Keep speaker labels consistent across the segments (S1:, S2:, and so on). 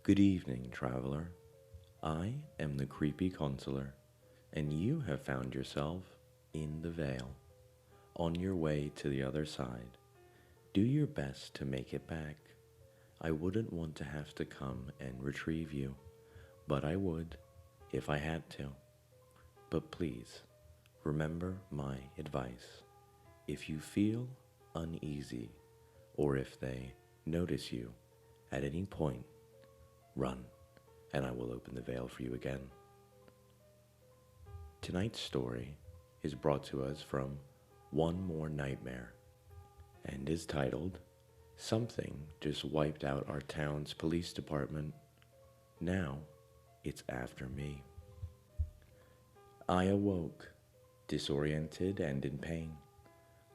S1: Good evening, traveler. I am the creepy consular, and you have found yourself in the Vale, on your way to the other side. Do your best to make it back. I wouldn't want to have to come and retrieve you, but I would if I had to. But please, remember my advice. If you feel uneasy, or if they notice you at any point, run, and I will open the veil for you again. Tonight's story is brought to us from One More Nightmare and is titled Something Just Wiped Out Our Town's Police Department. Now it's after me. I awoke, disoriented and in pain.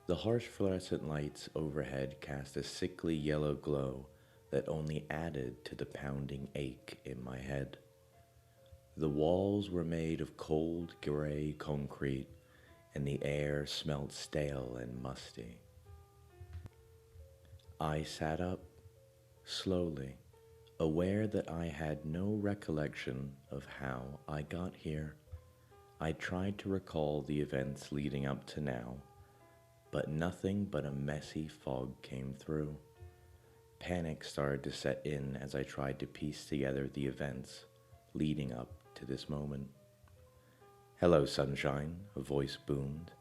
S1: The harsh fluorescent lights overhead cast a sickly yellow glow that only added to the pounding ache in my head. The walls were made of cold gray concrete, and the air smelled stale and musty. I sat up, slowly, aware that I had no recollection of how I got here. I tried to recall the events leading up to now, but nothing but a messy fog came through. Panic started to set in as I tried to piece together the events leading up to this moment. "Hello, sunshine," a voice boomed.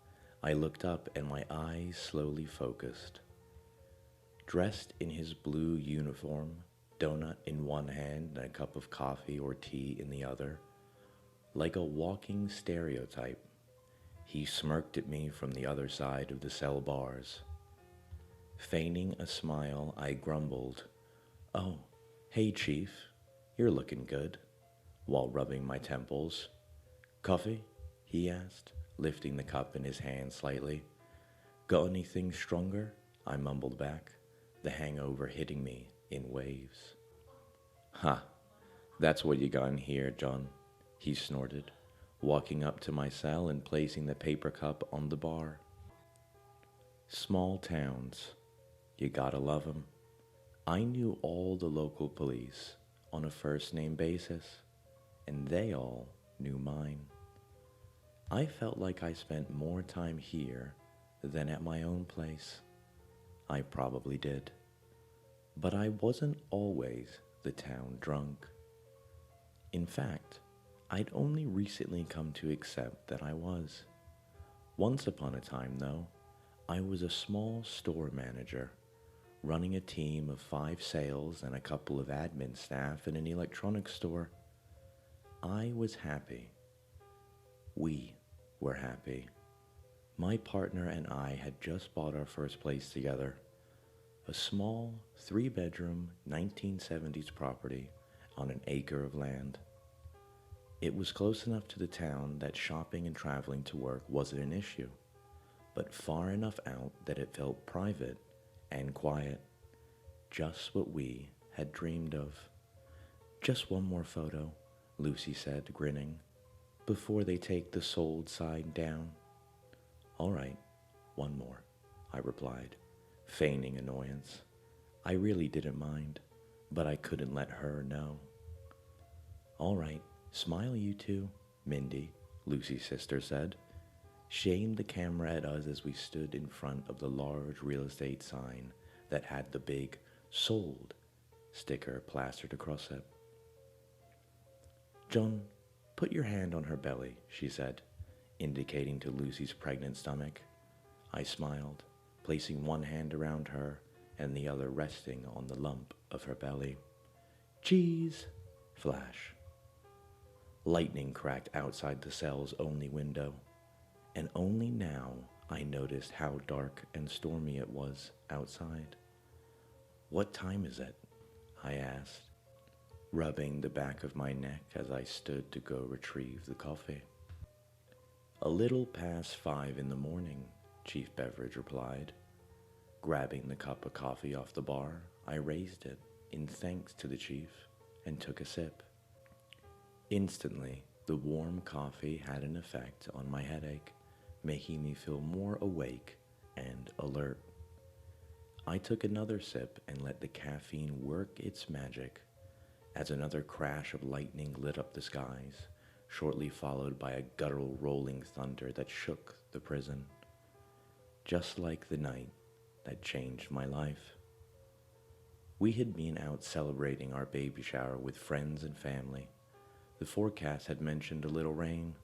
S1: I looked up and my eyes slowly focused. Dressed in his blue uniform, donut in one hand and a cup of coffee or tea in the other, like a walking stereotype, he smirked at me from the other side of the cell bars. Feigning a smile, I grumbled, "Oh, hey, Chief, you're looking good," while rubbing my temples. "Coffee?" he asked, lifting the cup in his hand slightly. "Got anything stronger?" I mumbled back, the hangover hitting me in waves. "Ha, that's what you got in here, John," he snorted, walking up to my cell and placing the paper cup on the bar. Small towns. You gotta love 'em. I knew all the local police on a first-name basis, and they all knew mine. I felt like I spent more time here than at my own place. I probably did. But I wasn't always the town drunk. In fact, I'd only recently come to accept that I was. Once upon a time, though, I was a small store manager, running a team of 5 sales and a couple of admin staff in an electronics store. I was happy. We were happy. My partner and I had just bought our first place together, a small 3-bedroom 1970s property on an acre of land. It was close enough to the town that shopping and traveling to work wasn't an issue, but far enough out that it felt private and quiet, just what we had dreamed of. "Just one more photo," Lucy said, grinning, "before they take the sold sign down." "All right, one more," I replied, feigning annoyance. I really didn't mind, but I couldn't let her know. "All right, smile you two, Mindy," Lucy's sister said. She aimed the camera at us as we stood in front of the large real estate sign that had the big "Sold" sticker plastered across it. "John, put your hand on her belly," she said, indicating to Lucy's pregnant stomach. I smiled, placing one hand around her and the other resting on the lump of her belly. "Cheese!" Flash. Lightning cracked outside the cell's only window, and only now I noticed how dark and stormy it was outside. "What time is it?" I asked, rubbing the back of my neck as I stood to go retrieve the coffee. "A little past 5 in the morning," Chief Beveridge replied. Grabbing the cup of coffee off the bar, I raised it in thanks to the chief and took a sip. Instantly, the warm coffee had an effect on my headache, making me feel more awake and alert. I took another sip and let the caffeine work its magic, as another crash of lightning lit up the skies, shortly followed by a guttural rolling thunder that shook the prison, just like the night that changed my life. We had been out celebrating our baby shower with friends and family. The forecast had mentioned a little rain,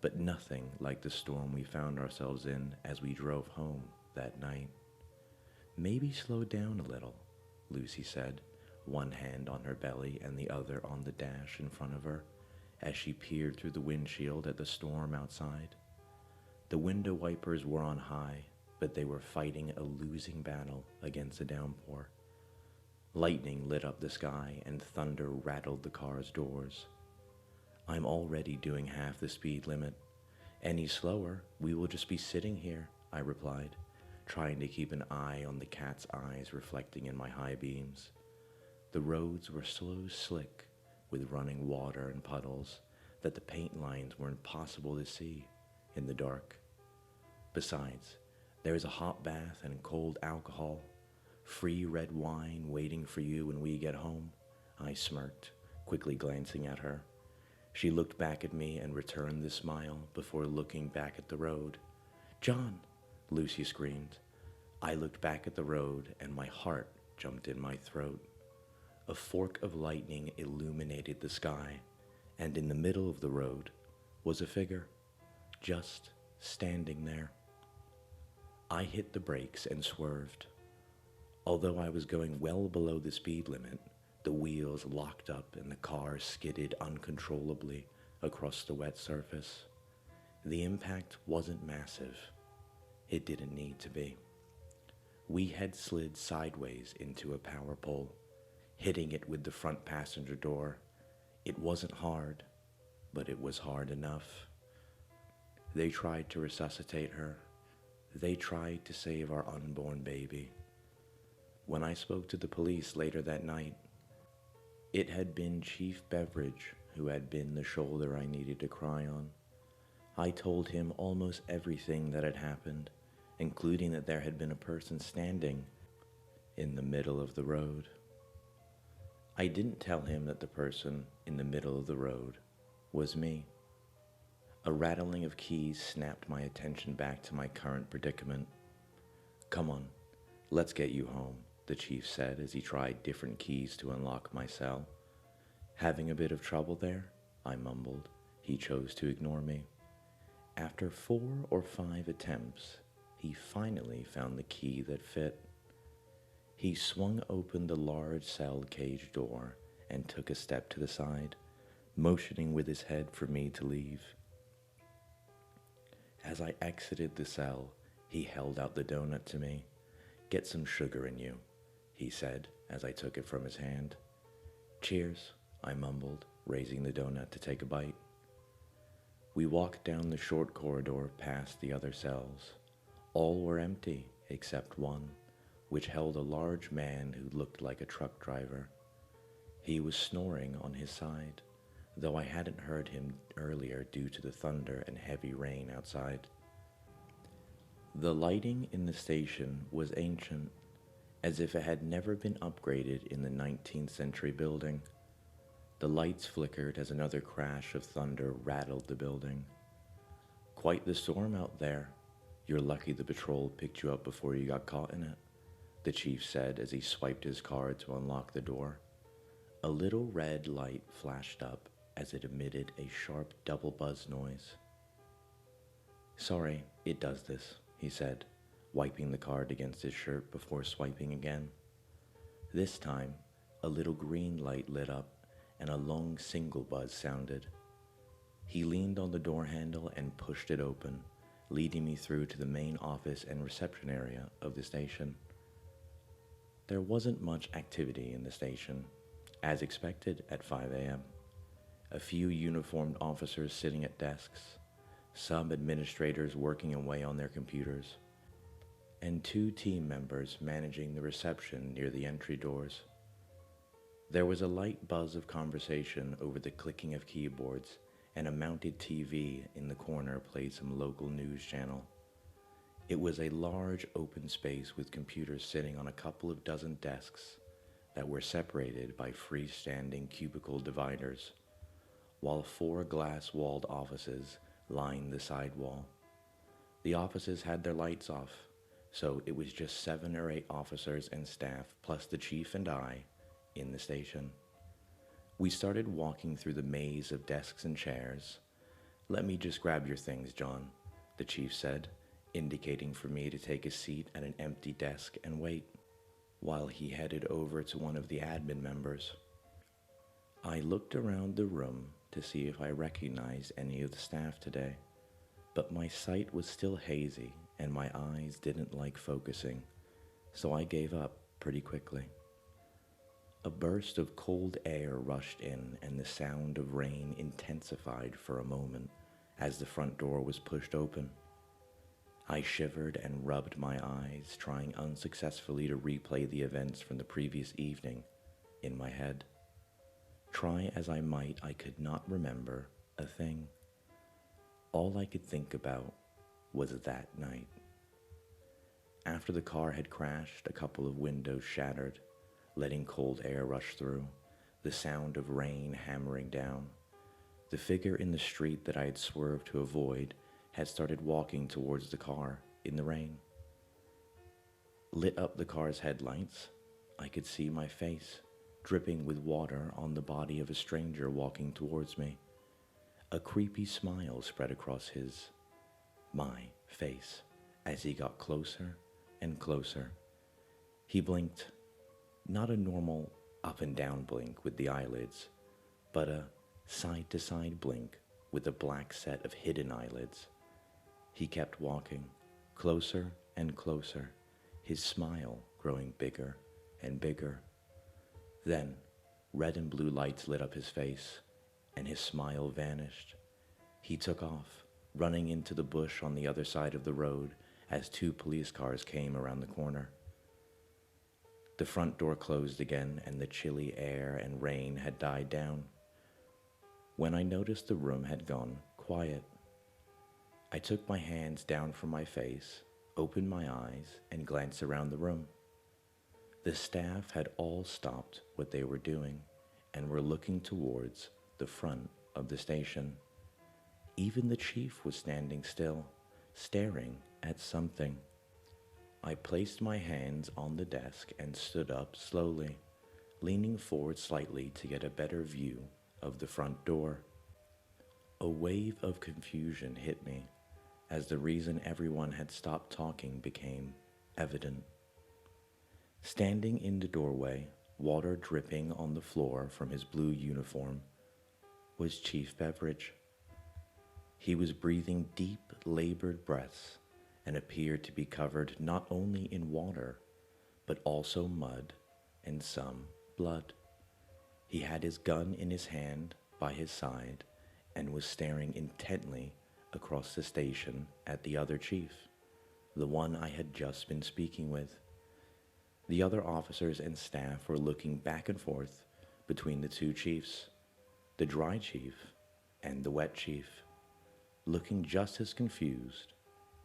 S1: but nothing like the storm we found ourselves in as we drove home that night. "Maybe slow down a little," Lucy said, one hand on her belly and the other on the dash in front of her, as she peered through the windshield at the storm outside. The window wipers were on high, but they were fighting a losing battle against the downpour. Lightning lit up the sky and thunder rattled the car's doors. "I'm already doing half the speed limit. Any slower, we will just be sitting here," I replied, trying to keep an eye on the cat's eyes reflecting in my high beams. The roads were so slick with running water and puddles that the paint lines were impossible to see in the dark. Besides, there is a hot bath and cold alcohol, free red wine waiting for you when we get home, I smirked, quickly glancing at her. She looked back at me and returned the smile before looking back at the road. "John!" Lucy screamed. I looked back at the road and my heart jumped in my throat. A fork of lightning illuminated the sky, and in the middle of the road was a figure, just standing there. I hit the brakes and swerved. Although I was going well below the speed limit, the wheels locked up and the car skidded uncontrollably across the wet surface. The impact wasn't massive. It didn't need to be. We had slid sideways into a power pole, hitting it with the front passenger door. It wasn't hard, but it was hard enough. They tried to resuscitate her. They tried to save our unborn baby. When I spoke to the police later that night, it had been Chief Beveridge who had been the shoulder I needed to cry on. I told him almost everything that had happened, including that there had been a person standing in the middle of the road. I didn't tell him that the person in the middle of the road was me. A rattling of keys snapped my attention back to my current predicament. "Come on, let's get you home," the chief said as he tried different keys to unlock my cell. "Having a bit of trouble there?" I mumbled. He chose to ignore me. After 4 or 5 attempts, he finally found the key that fit. He swung open the large cell cage door and took a step to the side, motioning with his head for me to leave. As I exited the cell, he held out the donut to me. "Get some sugar in you," he said as I took it from his hand. "Cheers," I mumbled, raising the donut to take a bite. We walked down the short corridor past the other cells. All were empty except one, which held a large man who looked like a truck driver. He was snoring on his side, though I hadn't heard him earlier due to the thunder and heavy rain outside. The lighting in the station was ancient, as if it had never been upgraded in the 19th century building. The lights flickered as another crash of thunder rattled the building. "Quite the storm out there. You're lucky the patrol picked you up before you got caught in it," the chief said as he swiped his card to unlock the door. A little red light flashed up as it emitted a sharp double buzz noise. "Sorry, it does this," he said, wiping the card against his shirt before swiping again. This time, a little green light lit up and a long single buzz sounded. He leaned on the door handle and pushed it open, leading me through to the main office and reception area of the station. There wasn't much activity in the station, as expected at 5 a.m. A few uniformed officers sitting at desks, some administrators working away on their computers, and 2 team members managing the reception near the entry doors. There was a light buzz of conversation over the clicking of keyboards, and a mounted TV in the corner played some local news channel. It was a large open space with computers sitting on a couple of dozen desks, that were separated by freestanding cubicle dividers, while 4 glass-walled offices lined the sidewall. The offices had their lights off, so it was just 7 or 8 officers and staff plus the chief and I in the station. We started walking through the maze of desks and chairs. "Let me just grab your things, John," the chief said, indicating for me to take a seat at an empty desk and wait, while he headed over to one of the admin members. I looked around the room to see if I recognized any of the staff today, but my sight was still hazy and my eyes didn't like focusing, so I gave up pretty quickly. A burst of cold air rushed in and the sound of rain intensified for a moment as the front door was pushed open. I shivered and rubbed my eyes, trying unsuccessfully to replay the events from the previous evening in my head. Try as I might, I could not remember a thing. All I could think about was that night. After the car had crashed, a couple of windows shattered, letting cold air rush through, the sound of rain hammering down. The figure in the street that I had swerved to avoid had started walking towards the car in the rain. Lit up the car's headlights, I could see my face, dripping with water on the body of a stranger walking towards me. A creepy smile spread across my face, as he got closer and closer. He blinked, not a normal up and down blink with the eyelids, but a side-to-side blink with a black set of hidden eyelids. He kept walking, closer and closer, his smile growing bigger and bigger. Then, red and blue lights lit up his face, and his smile vanished. He took off, running into the bush on the other side of the road as 2 police cars came around the corner. The front door closed again, and the chilly air and rain had died down. When I noticed the room had gone quiet, I took my hands down from my face, opened my eyes, and glanced around the room. The staff had all stopped what they were doing and were looking towards the front of the station. Even the chief was standing still, staring at something. I placed my hands on the desk and stood up slowly, leaning forward slightly to get a better view of the front door. A wave of confusion hit me as the reason everyone had stopped talking became evident. Standing in the doorway, water dripping on the floor from his blue uniform, was Chief Beveridge. He was breathing deep, labored breaths and appeared to be covered not only in water, but also mud and some blood. He had his gun in his hand by his side and was staring intently across the station at the other chief, the one I had just been speaking with. The other officers and staff were looking back and forth between the 2 chiefs, the dry chief and the wet chief, looking just as confused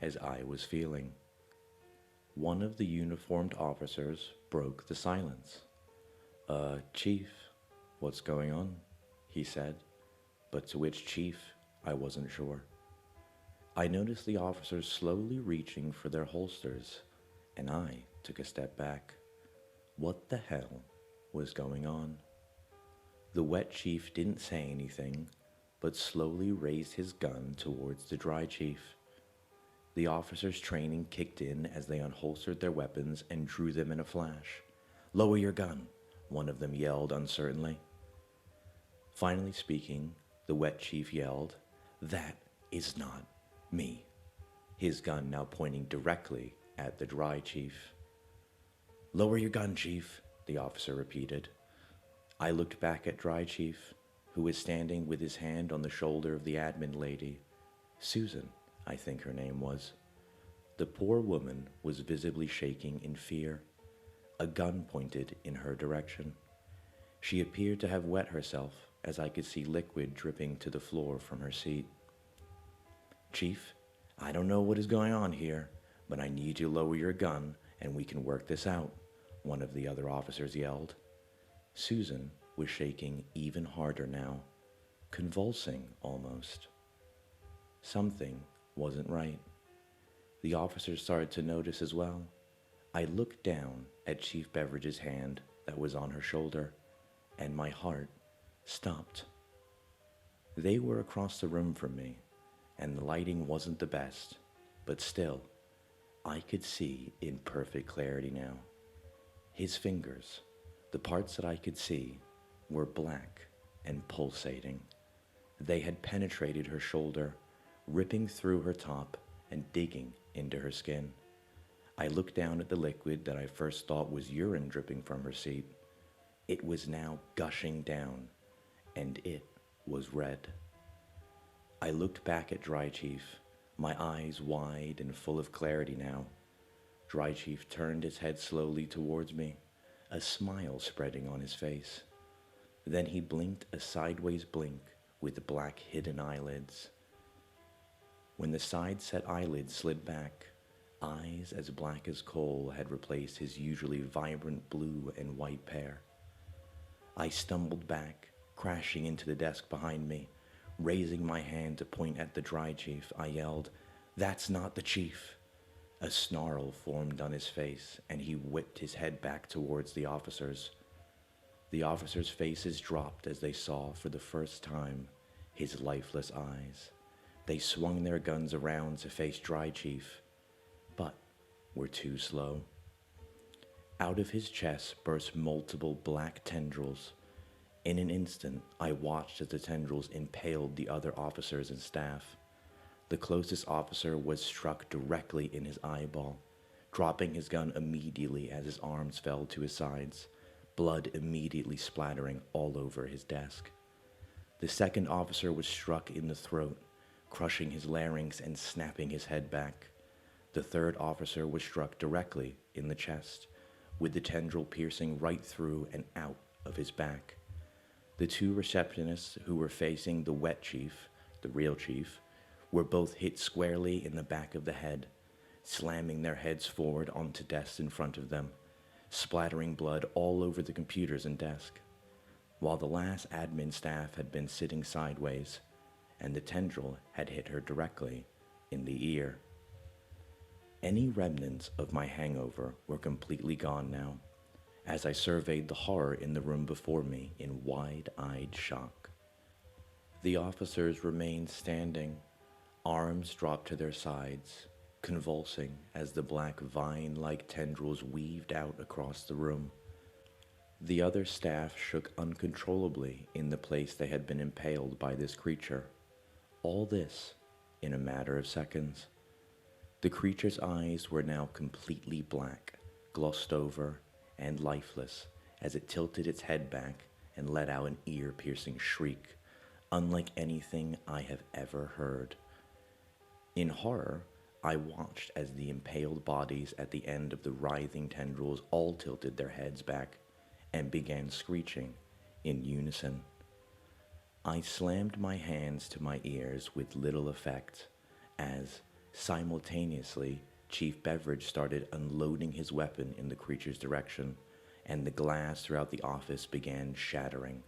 S1: as I was feeling. One of the uniformed officers broke the silence. Chief, what's going on?" he said, but to which chief I wasn't sure. I noticed the officers slowly reaching for their holsters, and I took a step back. What the hell was going on? The wet chief didn't say anything, but slowly raised his gun towards the dry chief. The officers' training kicked in as they unholstered their weapons and drew them in a flash. "Lower your gun," one of them yelled uncertainly. Finally speaking, the wet chief yelled, "That is not me," his gun now pointing directly at the dry chief. "Lower your gun, chief," the officer repeated. I looked back at dry chief, who was standing with his hand on the shoulder of the admin lady. Susan, I think her name was. The poor woman was visibly shaking in fear, a gun pointed in her direction. She appeared to have wet herself, as I could see liquid dripping to the floor from her seat. "Chief, I don't know what is going on here, but I need you to lower your gun and we can work this out," one of the other officers yelled. Susan was shaking even harder now, convulsing almost. Something wasn't right. The officers started to notice as well. I looked down at Chief Beveridge's hand that was on her shoulder, and my heart stopped. They were across the room from me, and the lighting wasn't the best, but still, I could see in perfect clarity now. His fingers, the parts that I could see, were black and pulsating. They had penetrated her shoulder, ripping through her top and digging into her skin. I looked down at the liquid that I first thought was urine dripping from her seat. It was now gushing down, and it was red. I looked back at Dry Chief, my eyes wide and full of clarity now. Dry Chief turned his head slowly towards me, a smile spreading on his face. Then he blinked a sideways blink with black hidden eyelids. When the side-set eyelids slid back, eyes as black as coal had replaced his usually vibrant blue and white pair. I stumbled back, crashing into the desk behind me. Raising my hand to point at the Dry Chief, I yelled, "That's not the chief!" A snarl formed on his face, and he whipped his head back towards the officers. The officers' faces dropped as they saw, for the first time, his lifeless eyes. They swung their guns around to face Dry Chief, but were too slow. Out of his chest burst multiple black tendrils. In an instant, I watched as the tendrils impaled the other officers and staff. The closest officer was struck directly in his eyeball, dropping his gun immediately as his arms fell to his sides, blood immediately splattering all over his desk. The second officer was struck in the throat, crushing his larynx and snapping his head back. The third officer was struck directly in the chest, with the tendril piercing right through and out of his back. The two receptionists who were facing the wet chief, the real chief, were both hit squarely in the back of the head, slamming their heads forward onto desks in front of them, splattering blood all over the computers and desk, while the last admin staff had been sitting sideways, and the tendril had hit her directly in the ear. Any remnants of my hangover were completely gone now, as I surveyed the horror in the room before me in wide-eyed shock. The officers remained standing, arms dropped to their sides, convulsing as the black vine-like tendrils weaved out across the room. The other staff shook uncontrollably in the place they had been impaled by this creature. All this in a matter of seconds. The creature's eyes were now completely black, glossed over, and lifeless as it tilted its head back and let out an ear-piercing shriek, unlike anything I have ever heard. In horror, I watched as the impaled bodies at the end of the writhing tendrils all tilted their heads back and began screeching in unison. I slammed my hands to my ears with little effect as, simultaneously, Chief Beveridge started unloading his weapon in the creature's direction, and the glass throughout the office began shattering.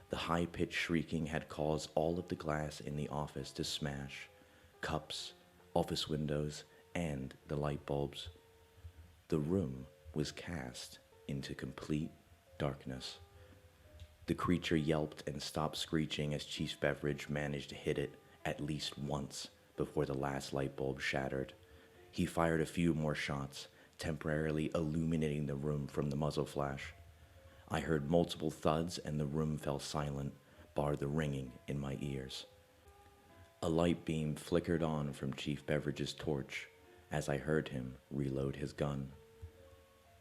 S1: The high-pitched shrieking had caused all of the glass in the office to smash, cups, office windows, and the light bulbs. The room was cast into complete darkness. The creature yelped and stopped screeching as Chief Beveridge managed to hit it at least once before the last light bulb shattered. He fired a few more shots, temporarily illuminating the room from the muzzle flash. I heard multiple thuds and the room fell silent, bar the ringing in my ears. A light beam flickered on from Chief Beveridge's torch as I heard him reload his gun.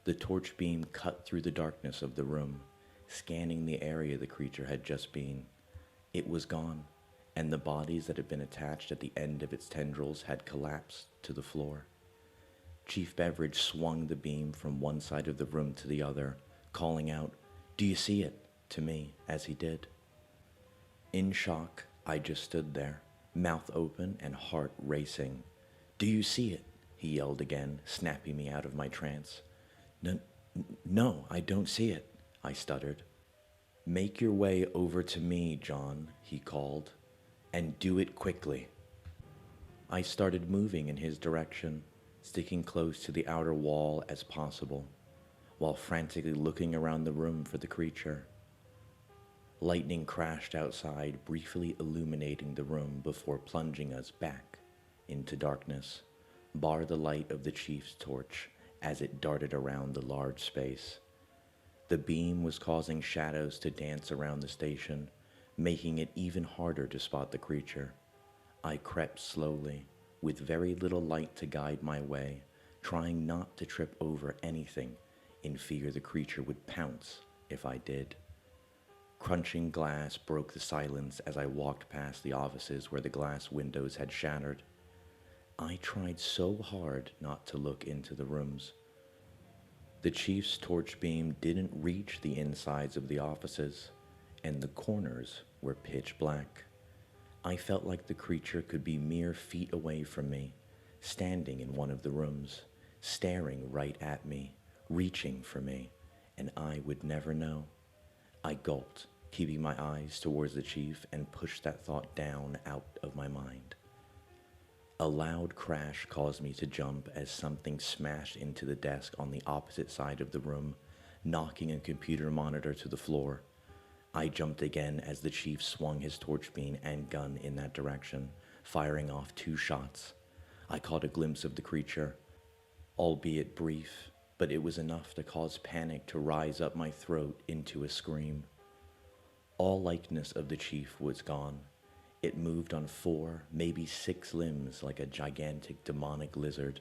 S1: The torch beam cut through the darkness of the room, scanning the area the creature had just been. It was gone, and the bodies that had been attached at the end of its tendrils had collapsed to the floor. Chief Beveridge swung the beam from one side of the room to the other, calling out, "Do you see it?" to me as he did. In shock, I just stood there, mouth open and heart racing. "Do you see it?" he yelled again, snapping me out of my trance. No, I don't see it," I stuttered. "Make your way over to me, John," he called, "and do it quickly." I started moving in his direction, sticking close to the outer wall as possible, while frantically looking around the room for the creature. Lightning crashed outside, briefly illuminating the room before plunging us back into darkness, bar the light of the chief's torch as it darted around the large space. The beam was causing shadows to dance around the station, making it even harder to spot the creature. I crept slowly, with very little light to guide my way, trying not to trip over anything in fear the creature would pounce if I did. Crunching glass broke the silence as I walked past the offices where the glass windows had shattered. I tried so hard not to look into the rooms. The chief's torch beam didn't reach the insides of the offices, and the corners were pitch black. I felt like the creature could be mere feet away from me, standing in one of the rooms, staring right at me, reaching for me, and I would never know. I gulped, keeping my eyes towards the chief, and pushed that thought down out of my mind. A loud crash caused me to jump as something smashed into the desk on the opposite side of the room, knocking a computer monitor to the floor. I jumped again as the chief swung his torch beam and gun in that direction, firing off 2 shots. I caught a glimpse of the creature, albeit brief, but it was enough to cause panic to rise up my throat into a scream. All likeness of the chief was gone. It moved on 4, maybe 6 limbs like a gigantic demonic lizard.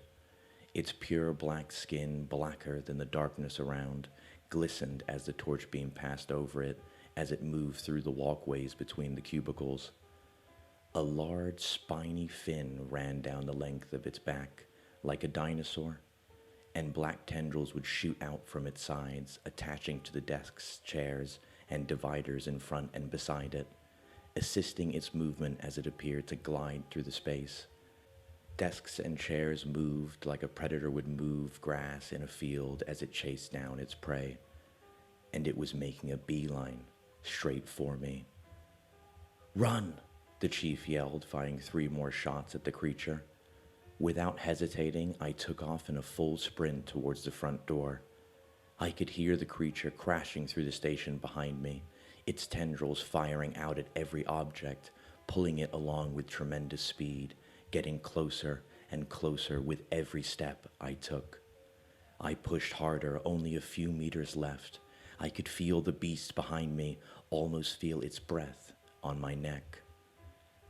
S1: Its pure black skin, blacker than the darkness around, glistened as the torch beam passed over it as it moved through the walkways between the cubicles. A large, spiny fin ran down the length of its back, like a dinosaur, and black tendrils would shoot out from its sides, attaching to the desks, chairs, and dividers in front and beside it, assisting its movement as it appeared to glide through the space. Desks and chairs moved like a predator would move grass in a field as it chased down its prey, and it was making a beeline straight for me. "Run!" the chief yelled, firing 3 more shots at the creature. Without hesitating, I took off in a full sprint towards the front door. I could hear the creature crashing through the station behind me, its tendrils firing out at every object, pulling it along with tremendous speed, getting closer and closer with every step I took. I pushed harder, only a few meters left. I could feel the beast behind me, almost feel its breath on my neck.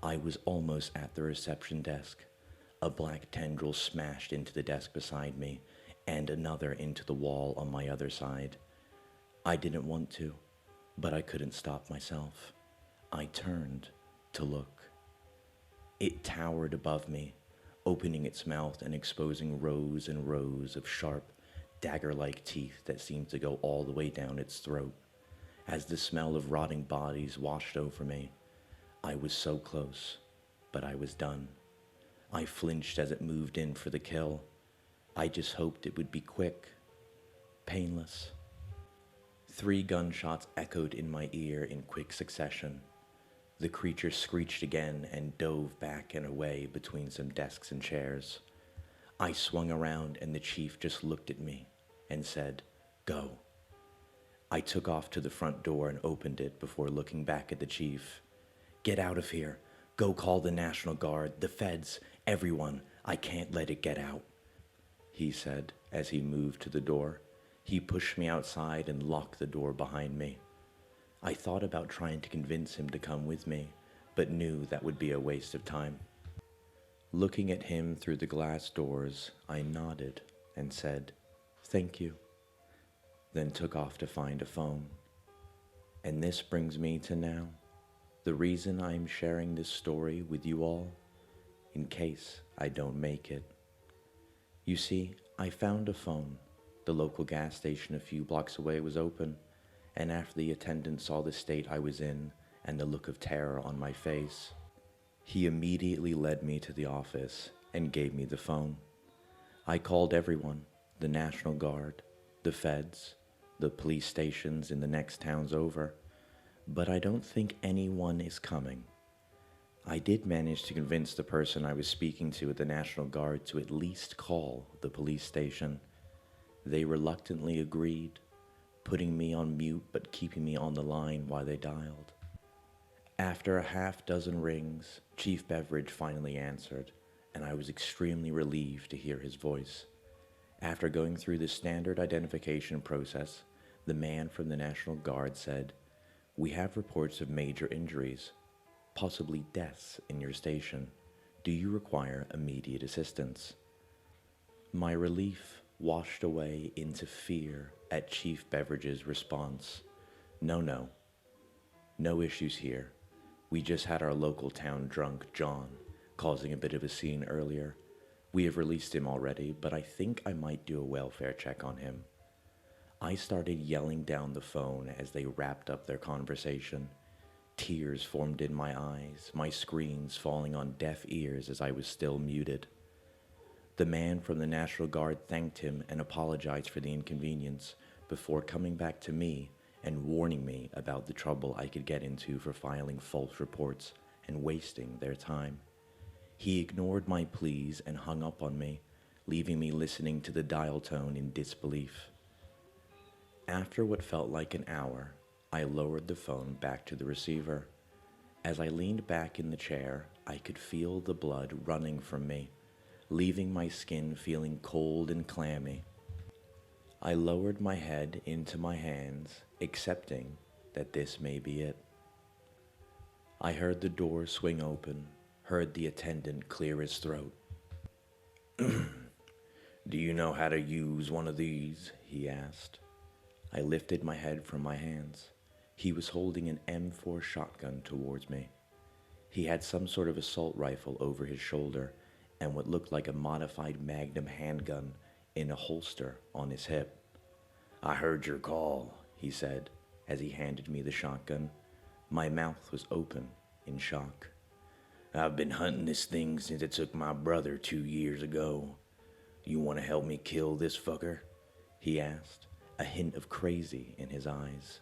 S1: I was almost at the reception desk. A black tendril smashed into the desk beside me, and another into the wall on my other side. I didn't want to, but I couldn't stop myself. I turned to look. It towered above me, opening its mouth and exposing rows and rows of sharp, dagger-like teeth that seemed to go all the way down its throat. As the smell of rotting bodies washed over me, I was so close, but I was done. I flinched as it moved in for the kill. I just hoped it would be quick, painless. 3 gunshots echoed in my ear in quick succession. The creature screeched again and dove back and away between some desks and chairs. I swung around and the chief just looked at me and said, "Go." I took off to the front door and opened it before looking back at the chief. "Get out of here. Go call the National Guard, the feds, everyone. I can't let it get out," he said as he moved to the door. He pushed me outside and locked the door behind me. I thought about trying to convince him to come with me, but knew that would be a waste of time. Looking at him through the glass doors, I nodded and said, "Thank you," then took off to find a phone. And this brings me to now. The reason I'm sharing this story with you all, in case I don't make it. You see, I found a phone. The local gas station a few blocks away was open, and after the attendant saw the state I was in and the look of terror on my face, he immediately led me to the office and gave me the phone. I called everyone, the National Guard, the feds, the police stations in the next towns over. but I don't think anyone is coming. I did manage to convince the person I was speaking to at the National Guard to at least call the police station. They reluctantly agreed, putting me on mute but keeping me on the line while they dialed. After a half dozen rings, Chief Beveridge finally answered, and I was extremely relieved to hear his voice. After going through the standard identification process, the man from the National Guard said, "We have reports of major injuries, possibly deaths in your station. Do you require immediate assistance?" My relief washed away into fear at Chief Beveridge's response. No, no issues here. We just had our local town drunk, John, causing a bit of a scene earlier. We have released him already, but I think I might do a welfare check on him. I started yelling down the phone as they wrapped up their conversation. Tears formed in my eyes, my screams falling on deaf ears as I was still muted. The man from the National Guard thanked him and apologized for the inconvenience before coming back to me and warning me about the trouble I could get into for filing false reports and wasting their time. He ignored my pleas and hung up on me, leaving me listening to the dial tone in disbelief. After what felt like an hour, I lowered the phone back to the receiver. As I leaned back in the chair, I could feel the blood running from me, leaving my skin feeling cold and clammy. I lowered my head into my hands, accepting that this may be it. I heard the door swing open, heard the attendant clear his throat. "Do you know how to use one of these?" he asked. I lifted my head from my hands. He was holding an M4 shotgun towards me. He had some sort of assault rifle over his shoulder and what looked like a modified Magnum handgun in a holster on his hip. "I heard your call," he said as he handed me the shotgun. My mouth was open in shock. "I've been hunting this thing since it took my brother 2 years ago. You want to help me kill this fucker?" he asked, a hint of crazy in his eyes.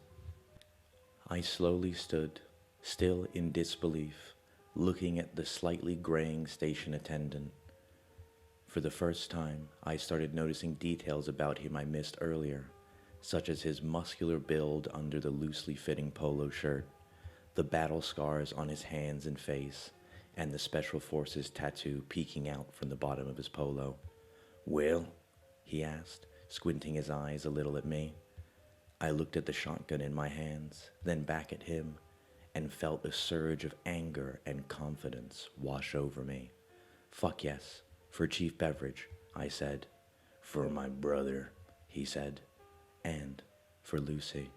S1: I slowly stood, still in disbelief, looking at the slightly graying station attendant. For the first time, I started noticing details about him I missed earlier, such as his muscular build under the loosely fitting polo shirt, the battle scars on his hands and face, and the Special Forces tattoo peeking out from the bottom of his polo. "Well?" he asked, squinting his eyes a little at me. I looked at the shotgun in my hands, then back at him, and felt a surge of anger and confidence wash over me. "Fuck yes, for Chief Beveridge," I said. "For my brother," he said, "and for Lucy."